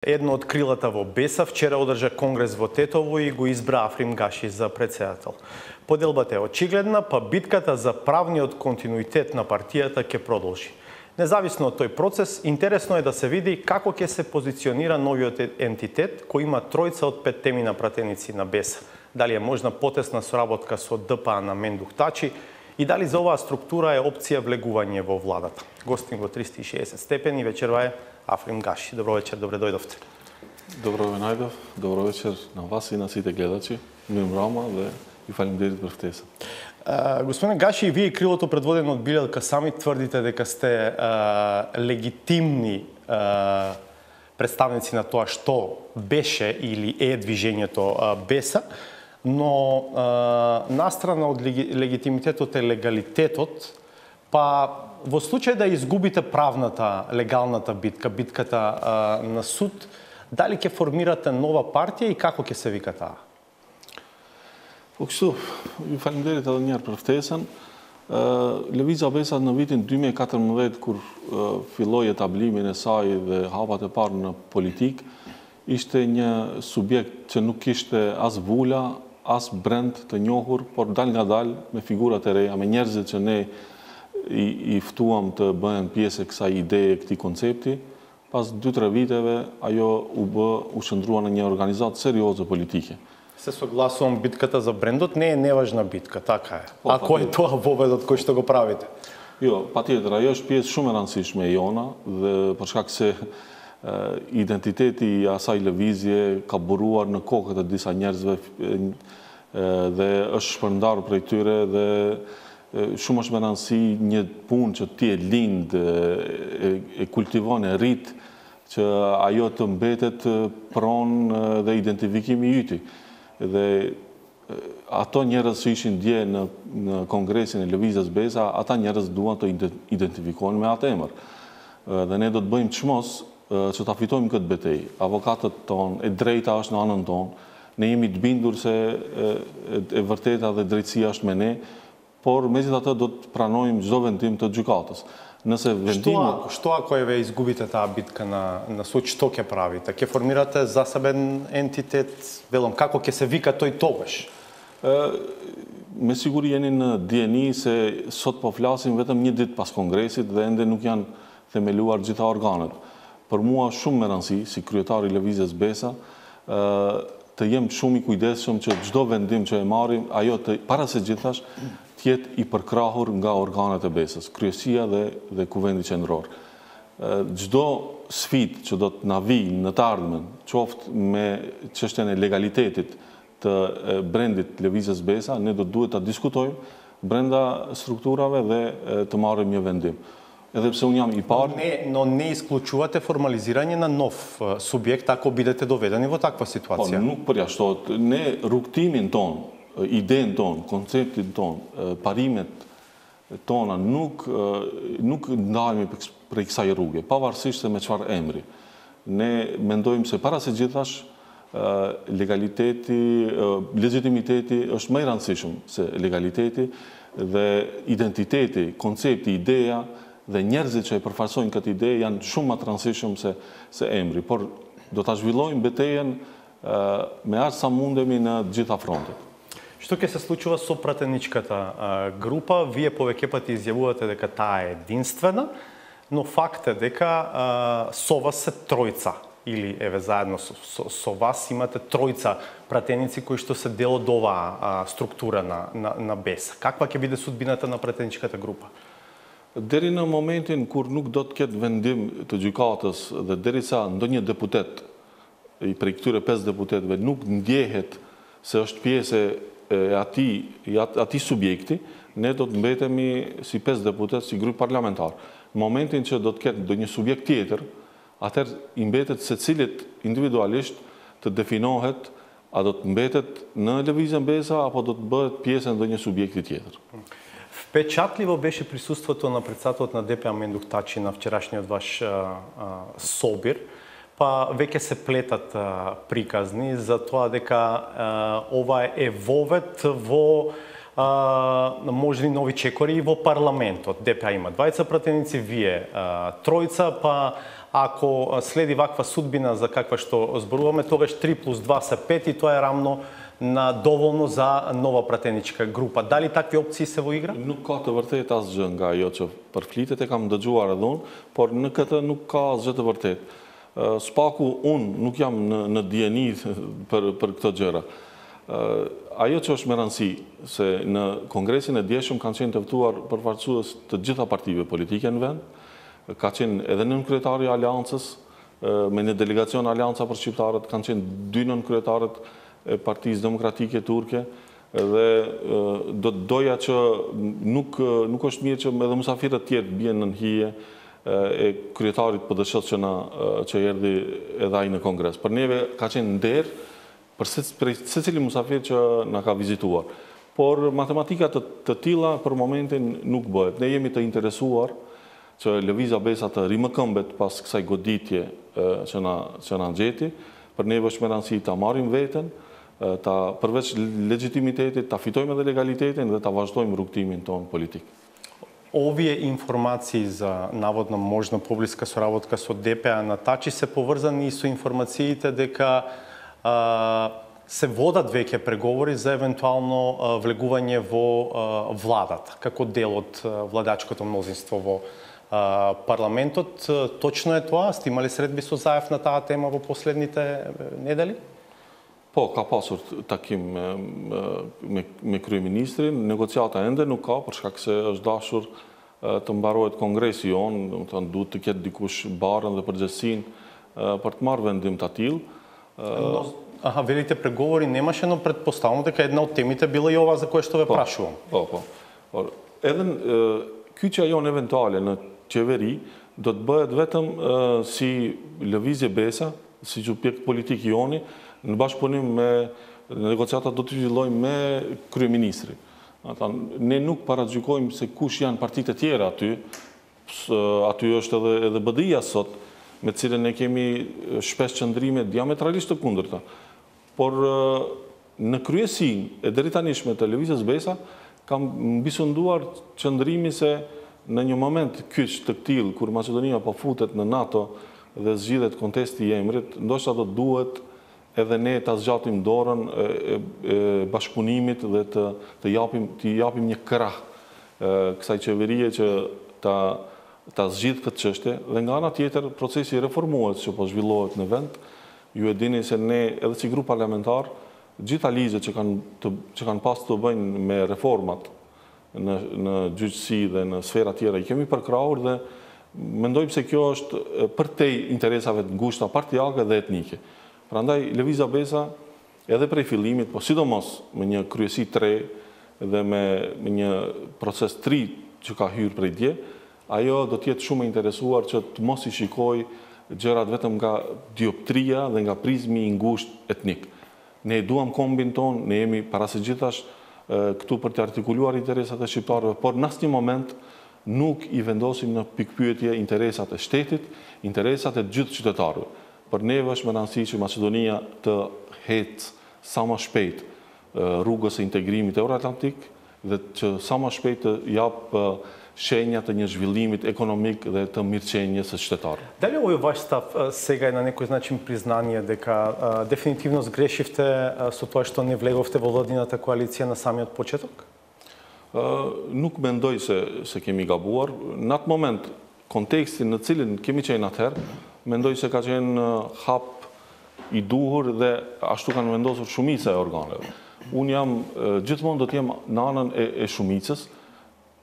Едно од крилата во Беса вчера одржа конгрес во Тетово и го избра Африм Гаши за претседател. Поделбата е очигледна, па битката за правниот континуитет на партијата ќе продолжи. Независно од тој процес, интересно е да се види како ќе се позиционира новиот ентитет кој има тројца од 5 темина пратеници на Беса. Дали е можна потесна соработка со ДПА на Мендух Тачи и дали за оваа структура е опција влегување во владата. Гостин во 360 степени вечерва е Африм Гаши. Добро вечер, добре дојдовте. Добро ве најдов, добро вечер на вас и на сите гледачи. Мирам Рама и фалимдерит për ftesën. Господине Гаши, и вие и крилото предводено од Билелка сами тврдите дека сте легитимни представници на тоа што беше или е движењето Беса, но настрана од легитимитетот е легалитетот, па во случај да изгубите правната, легалната битка, битката на суд, дали ќе формирате нова партија и како ќе се вика таа? Po kështu, ju faleminderit edhe njerë për ftesën. Lëvizja Besa në vitin 2014, kur filloi etablimin e saj dhe hapat e parë në politik, ishte një subjekt që nuk kishte as vula, as brend të njohur, por dal nga dal me figurat e reja, me njerëzit që ne i ftuam të bëhen pjesë e kësaj ideje, këtij koncepti. Pas 2-3 viteve, ajo u shndrua në një organizatë serioze politike. Се согласувам, битката за брендот не е неважна битка, така е. А кој е тоа воведот кој што го правите? Jo, patjetër, ajo është pjesë shumë e rëndësishme e jona dhe për shkak se identiteti i asaj lëvizje ka buruar në kokët e disa njerëzve dhe është shpërndarë prej tyre dhe shumë është me rëndësi një punë që ti e lind, e kultivon, e rrit, që ajo të mbetet pronë dhe identifikimi i yti. Dhe ato njerëz që ishin dje në kongresin e Lëvizjes Besa, ata njerëz duan të identifikohen me atë emër. Dhe ne do të bëjmë çmos që ta fitojmë këtë betejë. Avokatët tonë, e drejta është në anën tonë. Ne jemi të bindur se e vërteta dhe drejtësia është me ne, por megjithatë do të pranojmë çdo vendim të gjykatës. Nëse vendimi... Што ако еве изгубите таа битка на суд, што ќе правите? Ќе формирате засебен ентитет, велам, како ќе се вика тој тогаш? Me siguri jeni në dieni se sot po flasim vetëm një ditë pas kongresit dhe ende nuk janë themeluar gjitha organet. Për mua shumë me rëndësi, si kryetari i Lëvizjes Besa, të jem shumë i kujdesshëm që çdo vendim që e marrim, ajo të para se gjithash tjetë i përkrahur nga organet e Besës, kryesia dhe kuvendi qendror. Çdo sfidë që do të na vijë në të ardhmen, qoftë me çështjen e legalitetit të brendit Lëvizjes Besa, ne do duhet ta diskutojmë brenda strukturave dhe të marrim një vendim. Edhe pse unë jam i parë... Но не исклучувате формализирање на нов субјект ако бидете доведени во таква ситуација? Po, nuk përjashtohet. Ne rrugtimin ton, idenë ton, konceptin ton, parimet tona nuk ndalemi prej kësaj rruge, pavarësisht se me çfarë emri. Ne mendojmë se para se gjithash legaliteti, legitimiteti është më i rëndësishëm se legaliteti dhe identiteti, koncepti, ideja dhe njerëzit që e përfaqësojnë këtë ide janë shumë më të rëndësishëm se emri, por do ta zhvillojmë betejën me aq sa mundemi në të gjitha frontet. Што ќе се случува со пратеничката група? Вие повеќе пати изјавувате дека таа е единствена, но факт е дека со вас се тројца, или еве заедно со вас имате тројца пратеници кои што се дел од оваа структура на Беса. Каква ќе биде судбината на пратеничката група? Deri në momentin kur nuk do të ketë vendim të gjykatës dhe derisa ndonjë deputet i prej këtyre 5 deputetëve nuk ndjehet se është pjesë e atij subjekti, ne do të mbetemi si 5 deputet, si grup parlamentar. Në momentin që do të ketë ndonjë subjekt tjetër, atëherë i mbetet secilit individualisht të definohet a do të mbetet në Lëvizjen Besa apo do të bëhet pjesë e ndonjë subjekti tjetër. Впечатливо беше присуството на председателот на ДПА Мендух Тачи на вчерашниот ваш собир, па веќе се плетат приказни за тоа дека ова е вовет во можни нови чекори и во парламентот. ДПА има 20 пратеници, вие тројца, па ако следи ваква судбина за каква што зборуваме, тогаш 3+2 са 5 и тоа е рамно на доволно за нова пратеничка група. Дали такви опции се во игра? Nuk ka të vërtet asgjë nga ajo që përflitet, e kam dëgjuar edhe unë, por në këtë nuk ka asgjë të vërtet. Spaku unë nuk jam në dieni për këto gjëra. Ajo që është me rëndësi, se në kongresin e djeshëm kanë qenë të ftuar përfaqësues të gjitha partive politike në vend, ka qenë edhe nënkryetari i Aleancës, me një delegacion Aleanca për shqiptarët, kanë qenë 2 nënkryetaret e Partisë Demokratike Turke, dhe do të doja që nuk është mirë që edhe musafirët tjerë bjen në hije e kryetarit PD-s që erdhi edhe ai në kongres. Për neve ka qenë nder për secili musafir që na ka vizituar. Por matematika të tilla për momentin nuk bëhet. Ne jemi të interesuar që Lëvizja Besa të rimëkëmbet pas kësaj goditje që na nxeti. Për neve është me rëndësi ta marrim veten, ta përveç legitimitetit, ta fitojmë edhe legalitetin dhe ta vazhdojmë rrugtimin ton politik. Овие информации за наводна можна публичка соработка со ДПА на Тачи се поврзани и со информациите дека се водат веќе преговори за евентуално влегување во владата, како дел од владачкото мнозинство во парламентот. Точно е тоа? Сте имали средби со Заев на таа тема во последните недели? Po, ka pasur takim me kryeministrin, negociata ende nuk ka, për shkak se është dashur të mbarohet kongresi jonë, do të thonë duhet të ketë dikush barën dhe përgjegjësinë për të marrë vendim të tillë. Велите преговори немаше, но предпоставам дека една од темите била и ова за кое што ве прашувам. Po. Edhe kyçja jonë eventuale në qeveri do të bëhet vetëm si lëvizje Besa, si çupjek politik joni, në bashkëpunim me negociatat do të fillojmë me kryeministrin. Ne nuk paragjykojmë se kush janë partitë e tjera aty. Aty është edhe BDI-ja sot, me të cilën ne kemi shpesh qëndrime diametralisht të kundërta. Por në kryesinë e deritanishme të Lëvizjes Besa kam mbisunduar qëndrimi se në një moment kyç të tillë kur Maqedonia po futet në NATO dhe zgjidhet kontesti i emrit, ndoshta do duhet edhe ne ta zgjatim dorën e bashkëpunimit dhe të japim një krah kësaj qeverie që ta zgjidh këtë çështje, dhe nga ana tjetër procesi reformues që po zhvillohet në vend. Ju e dini se ne edhe si grup parlamentar gjitha ligjet që kanë pas të bëjnë me reformat në gjyqësi dhe në sfera tjera i kemi përkrahur, dhe mendojmë se kjo është përtej interesave të ngushta partiake dhe etnike. Prandaj Lëvizja Besa edhe prej fillimit, po sidomos me një kryesi 3 dhe me një proces 3 që ka hyrë prej dje, ajo do të jetë shumë e interesuar që të mos i shikoj gjërat vetëm nga dioptria dhe nga prizmi i ngushtë etnik. Ne duam kombin ton, ne jemi para së gjithash këtu për të artikuluar interesat e shqiptarëve, por në asnjë moment nuk i vendosim në pikpyetje interesat e shtetit, interesat e gjithë qytetarëve. Për neve është me rëndësi që Maqedonia të hecë sa më shpejt rrugës e integrimit euroatlantik dhe që sa më shpejt të japë shenja të një zhvillimit ekonomik dhe të mirëqenjes së qytetarëve. Дали овој ваш став сега е на некој начин признание дека дефинитивно сгрешивте со тоа што не влеговте во владината коалиција на самиот почеток? Nuk mendoj se kemi gabuar. Në atë moment, kontekstin në cilin kemi qenë atëherë, mendoj se ka qenë hap i duhur dhe ashtu kanë vendosur shumica e organeve. Unë jam gjithmonë do të jem në anën e shumicës,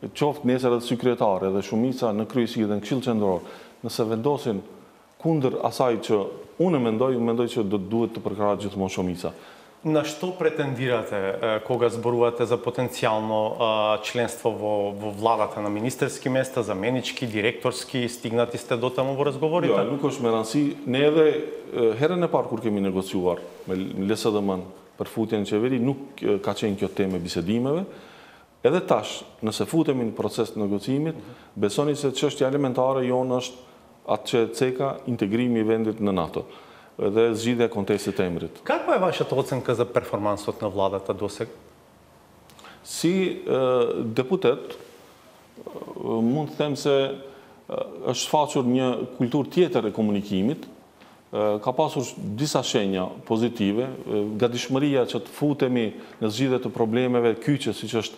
qoftë nesër edhe si kryetare dhe shumica në kryesi dhe në Këshill Qendror, nëse vendosin kundër asaj që unë mendoj që do duhet të përkrahet gjithmonë shumica. На што претендирате кога зборувате за потенцијално членство во владата на министерски места, заменички, директорски, стигнати сте до таму во разговорите? Jo, nuk është me rëndësi. Ne edhe herën e parë kur kemi negociuar me LSDM-n për futjen në qeveri, nuk ka qenë kjo temë e bisedimeve. Edhe tash, nëse futemi në proces të negociimit, besoni se çështja elementare jonë është atë që ceka integrimi i vendit në NATO dhe zgjidhja e kontestit të emrit. Каква е вашата оценка за перформансот на владата досега? Si deputet, mund të them se është shfaqur një kulturë tjetër e komunikimit, ka pasur disa shenja pozitive, gatishmëria që të futemi në zgjidhje të problemeve kyçe, siç është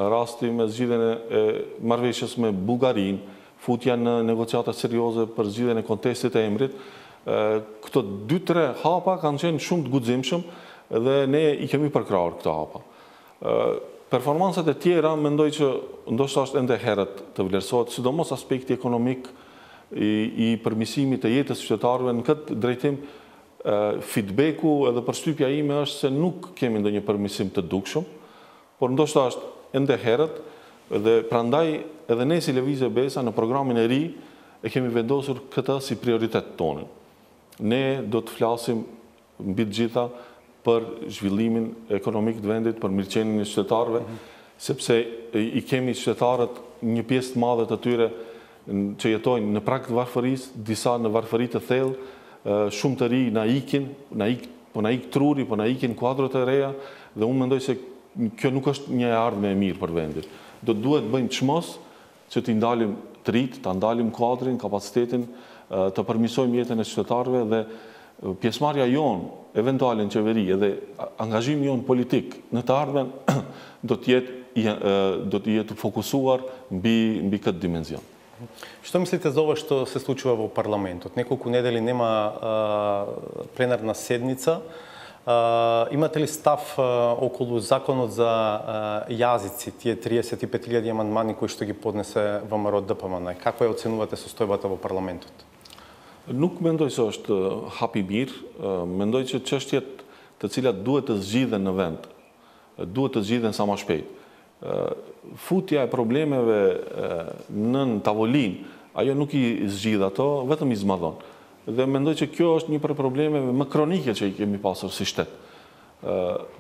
rasti me zgjidhjen e marrëveshjes me Bullgarinë, futja në negociata serioze për zgjidhjen e kontestit të emrit. Këto 2-3 hapa kanë qenë shumë të guximshëm dhe ne i kemi përkrahur këto hapa. Performancat e tjera mendoj që ndoshta është ende herët të vlerësohet, sidomos aspekti ekonomik i përmirësimit të jetës qytetarëve. Në këtë drejtim, feedbacku edhe përshtypja ime është se nuk kemi ndonjë përmirësim të dukshëm, por ndoshta është ende herët dhe prandaj edhe ne si Lëvizje Besa në programin e ri e kemi vendosur këtë si prioritet tonë. Ne do të flasim mbi të gjitha për zhvillimin ekonomik të vendit, për mirëqenien e qytetarëve, sepse i kemi qytetarët, një pjesë të madhe të tyre që jetojnë në prag të varfërisë, disa në varfëri të thellë, shumë të ri na ikin, po na ik truri, po na ikin kuadrot e reja, dhe unë mendoj se kjo nuk është një ardhmë e mirë për vendin. Do duhet bëjmë çmos që t'i ndalim të rit, ta ndalim kuadrin, kapacitetin, të përmirësojmë jetën e qytetarëve dhe pjesëmarrja jonë eventuale në qeveri edhe angazhimi jonë politik në të ardhmen do të jetë fokusuar mbi këtë dimenzion. Što mislite za ovo što se случува во парламентот? Неколку недели нема пленарна седница. Имате ли став околу законот за јазици, тие 35.000 амандмани кои што ги поднесе ВМРО ДПМН? Како ја оценувате состојбата во парламентот? Nuk mendoj se është hap i mirë, mendoj që çështjet të cilat duhet të zgjidhen në vend, duhet të zgjidhen sa më shpejt. Futja e problemeve nën tavolinë, ajo nuk i zgjidh ato, vetëm i zmadhon. Dhe mendoj që kjo është një prej problemeve më kronike që i kemi pasur si shtet.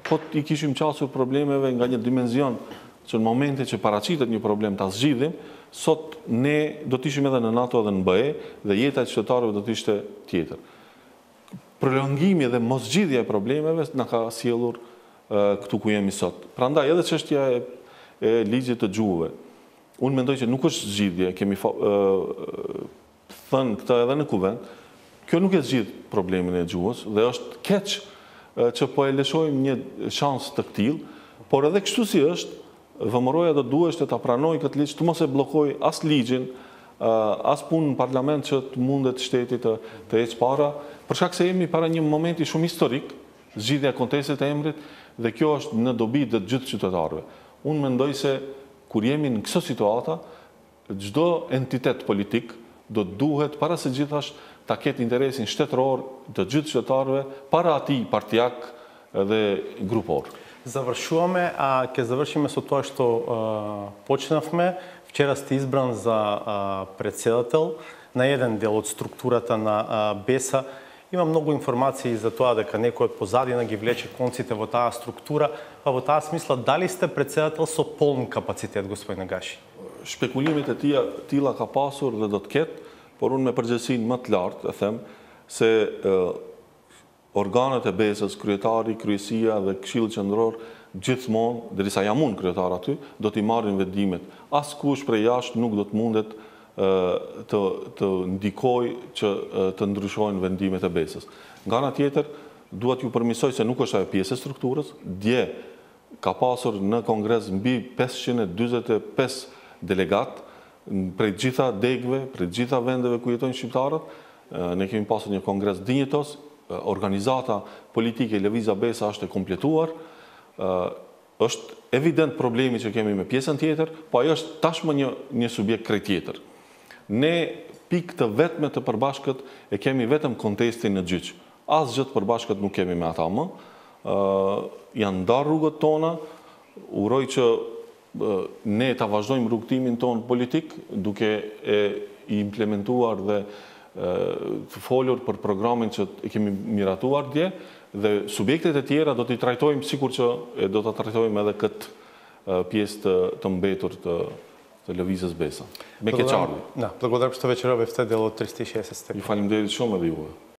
Po i kishim qasur problemeve nga një dimenzion që në momente që paraqitet një problem ta zgjidhim, sot ne do të ishim edhe në NATO dhe në BE dhe jeta e qytetarëve do të ishte tjetër. Prolongimi dhe moszgjidhja e problemeve na ka sjellur këtu ku jemi sot. Prandaj edhe çështja e ligjit të gjuhëve. Unë mendoj që nuk është zgjidhje, kemi thënë këtë edhe në kuvend. Kjo nuk e zgjidh problemin e gjuhës dhe është keq që po e lëshojmë një shans të tillë, por edhe kështu si është, VMRO-ja do duhet të ta pranojë këtë ligj, të mos e bllokojë as ligjin, as punën në parlament që të mundet shteti të ecë para, për shkak se jemi para një momenti shumë historik, zgjidhja e kontestit të emrit, dhe kjo është në dobi të gjithë qytetarëve. Unë mendoj se kur jemi në këtë situata, çdo entitet politik do duhet para së gjithash ta ketë interesin shtetëror të gjithë qytetarëve para atij partijak dhe grupor. Завршуваме, а ќе завршиме со тоа што почнавме. Вчера сте избран за председател на еден дел од структурата на Беса. Има многу информации за тоа дека некој од позадина ги влече конците во таа структура, па во таа смисла дали сте председател со полн капацитет, господине Гаши? Shpekulimet e tilla ka pasur dhe do të ketë, por unë me përgjegjësinë më të lartë e them se organet e Besës, kryetari, kryesia dhe këshilli qendror gjithmonë, derisa jam unë kryetar aty, do t'i marrin vendimet. Askush prej jashtë nuk do të mundet të ndikojë që të ndryshojnë vendimet e Besës. Nga ana tjetër, dua t'ju përmirësoj se nuk është ajo pjesë e strukturës. Dje ka pasur në kongres mbi 545 delegat prej gjitha degëve, prej gjitha vendeve ku jetojnë shqiptarët. Ne kemi pasur një kongres dinjitos. Organizata politike e Lëvizja Besa është e kompletuar. Është evident problemi që kemi me pjesën tjetër, po ajo është tashmë një subjekt krejt tjetër. Ne pikë të vetme të përbashkët e kemi vetëm kontestin në gjyq. Asgjë të përbashkët nuk kemi me ata më. Janë ndarë rrugët tona, uroj që ne ta vazhdojmë rrugtimin ton politik, duke e implementuar dhe të folur për programin që e kemi miratuar dje, dhe subjektet e tjera do t'i trajtojmë sikur që do t'a trajtojmë edhe këtë pjesë të mbetur të Lëvizjes Besa. Me keqardhje. Благодарам што вечерова сте дел од 360 степени. Ju faleminderit shumë edhe juve.